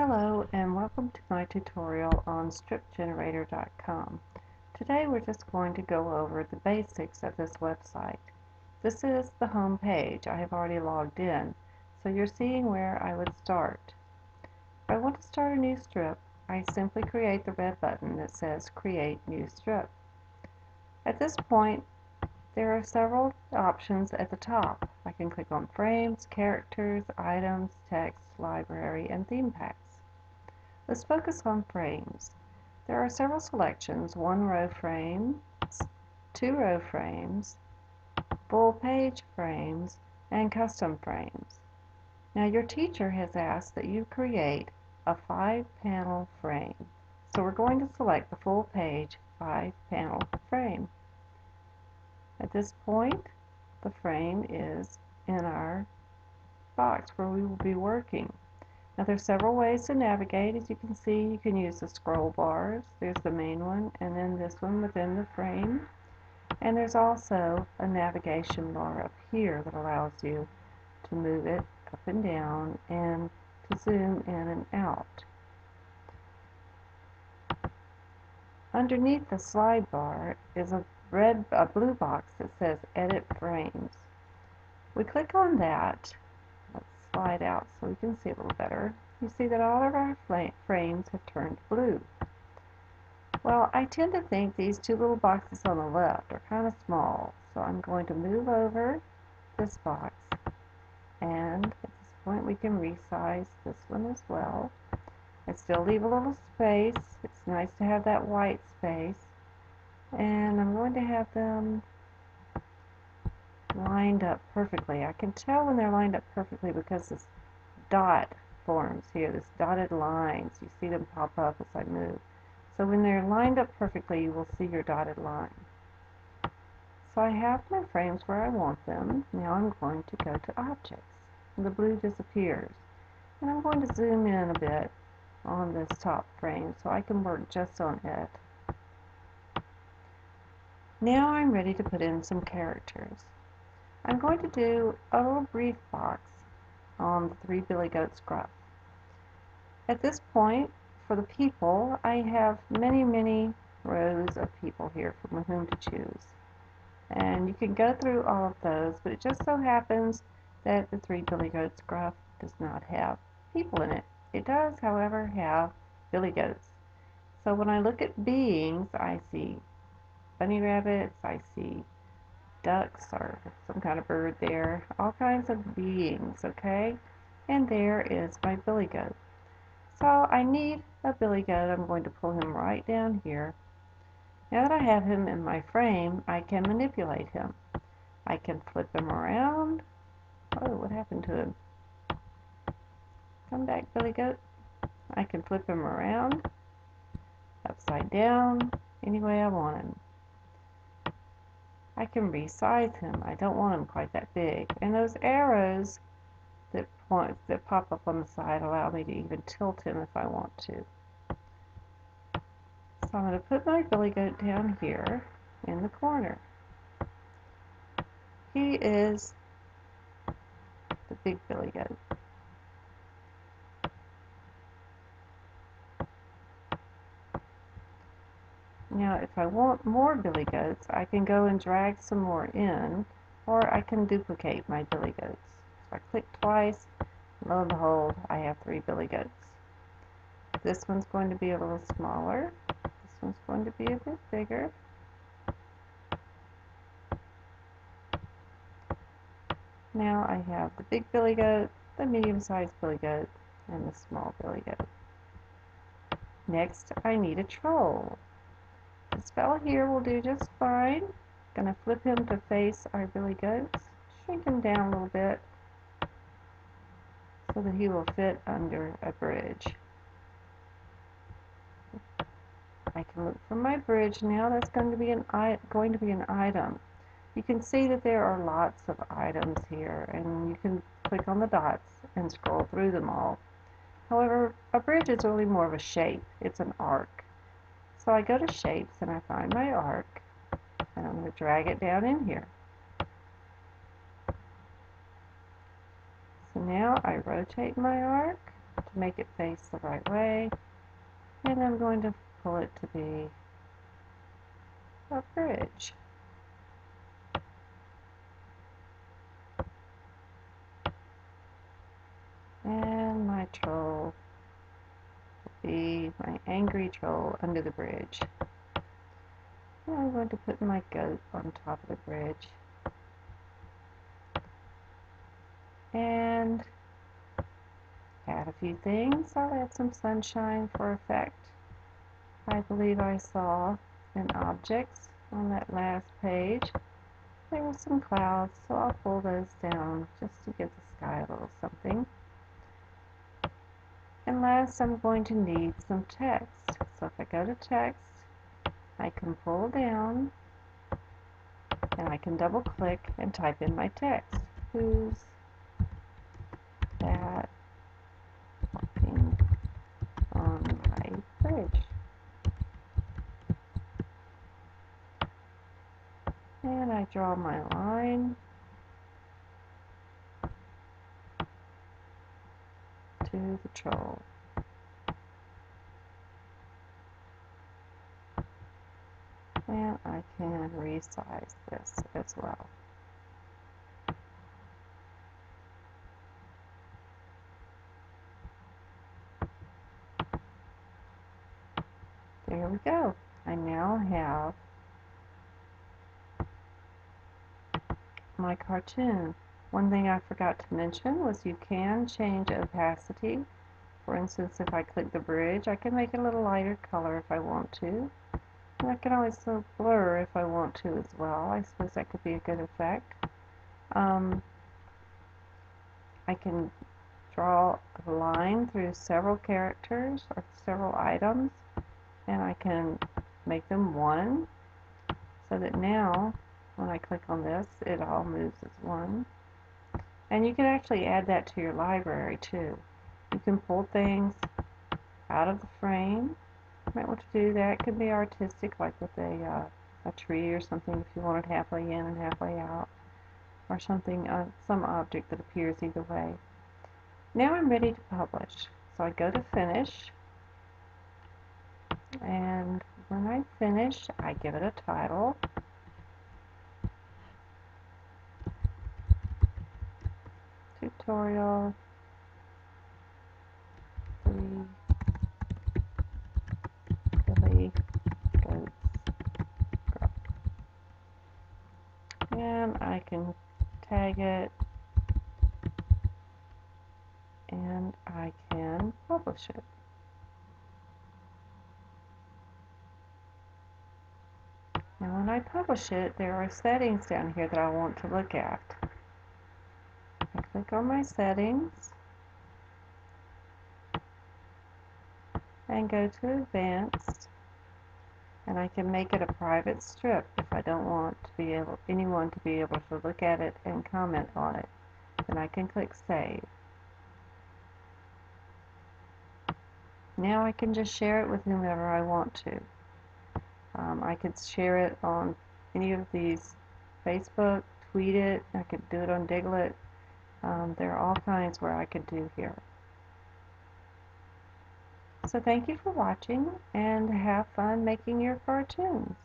Hello and welcome to my tutorial on stripgenerator.com. Today we're just going to go over the basics of this website. This is the home page. I have already logged in, so you're seeing where I would start. If I want to start a new strip, I simply create the red button that says Create New Strip. At this point, there are several options at the top. I can click on Frames, Characters, Items, Text, Library, and Theme Packs. Let's focus on frames. There are several selections: one-row frames, two-row frames, full-page frames, and custom frames. Now your teacher has asked that you create a 5-panel frame. So we're going to select the full-page 5-panel frame. At this point, the frame is in our box where we will be working. Now there's several ways to navigate. As you can see, you can use the scroll bars. There's the main one, and then this one within the frame. And there's also a navigation bar up here that allows you to move it up and down and to zoom in and out. Underneath the slide bar is a blue box that says Edit Frames. We click on that. Slide out so we can see a little better. You see that all of our frames have turned blue. Well, I tend to think these two little boxes on the left are kind of small, so I'm going to move over this box, and at this point we can resize this one as well. I still leave a little space. It's nice to have that white space, and I'm going to have them lined up perfectly. I can tell when they're lined up perfectly because this dot forms here, this dotted lines. You see them pop up as I move. So when they're lined up perfectly, you will see your dotted line. So I have my frames where I want them. Now I'm going to go to Objects, and the blue disappears. And I'm going to zoom in a bit on this top frame so I can work just on it. Now I'm ready to put in some characters. I'm going to do a little brief box on the 3 Billy Goats Gruff. At this point, for the people, I have many rows of people here from whom to choose. And you can go through all of those, but it just so happens that the 3 Billy Goats Gruff does not have people in it. It does, however, have Billy Goats. So when I look at beings, I see bunny rabbits, I see ducks or some kind of bird there, all kinds of beings, okay? And there is my billy goat. So I need a billy goat. I'm going to pull him right down here. Now that I have him in my frame, I can manipulate him. I can flip him around. Oh, what happened to him? Come back, billy goat. I can flip him around, upside down, any way I want him. I can resize him. I don't want him quite that big. And those arrows that pop up on the side allow me to even tilt him if I want to. So I'm going to put my billy goat down here in the corner. He is the big billy goat. Now if I want more billy goats, I can go and drag some more in, or I can duplicate my billy goats. So I click twice, lo and behold, I have 3 billy goats. This one's going to be a little smaller. This one's going to be a bit bigger. Now I have the big billy goat, the medium-sized billy goat, and the small billy goat. Next, I need a troll. This fellow here will do just fine. Gonna flip him to face our billy goats, shrink him down a little bit so that he will fit under a bridge. I can look for my bridge now. That's going to be an item. You can see that there are lots of items here, and you can click on the dots and scroll through them all. However, a bridge is really more of a shape. It's an arc. So I go to Shapes and I find my arc, and I'm going to drag it down in here. So now I rotate my arc to make it face the right way, and I'm going to pull it to be a bridge. And my troll will be my angry troll under the bridge. And I'm going to put my goat on top of the bridge. And add a few things. I'll add some sunshine for effect. I believe I saw in objects on that last page there were some clouds, so I'll pull those down just to give the sky a little something. And last, I'm going to need some text. So if I go to text, I can pull down and I can double click and type in my text. Who's that walking on my bridge? And I draw my line to the troll. And I can resize this as well. There we go. I now have my cartoon. One thing I forgot to mention was you can change opacity. For instance, if I click the bridge, I can make it a little lighter color if I want to. And I can always blur if I want to as well. I suppose that could be a good effect. I can draw a line through several characters or several items, and I can make them one, so that now when I click on this, it all moves as one. And you can actually add that to your library too. You can pull things out of the frame. You might want to do that. It could be artistic, like with a tree or something, if you want it halfway in and halfway out, or something, some object that appears either way. Now I'm ready to publish. So I go to finish, and when I finish, I give it a title. Tutorial 3 Billy Goats Gruck. And I can tag it, and I can publish it. Now when I publish it, there are settings down here that I want to look at. I click on my settings and go to Advanced, and I can make it a private strip if I don't want anyone to be able to look at it and comment on it. Then I can click Save. Now I can just share it with whomever I want to. I could share it on any of these, Facebook, tweet it, I could do it on Diglett. There are all kinds where I could do here. So thank you for watching, and have fun making your cartoons.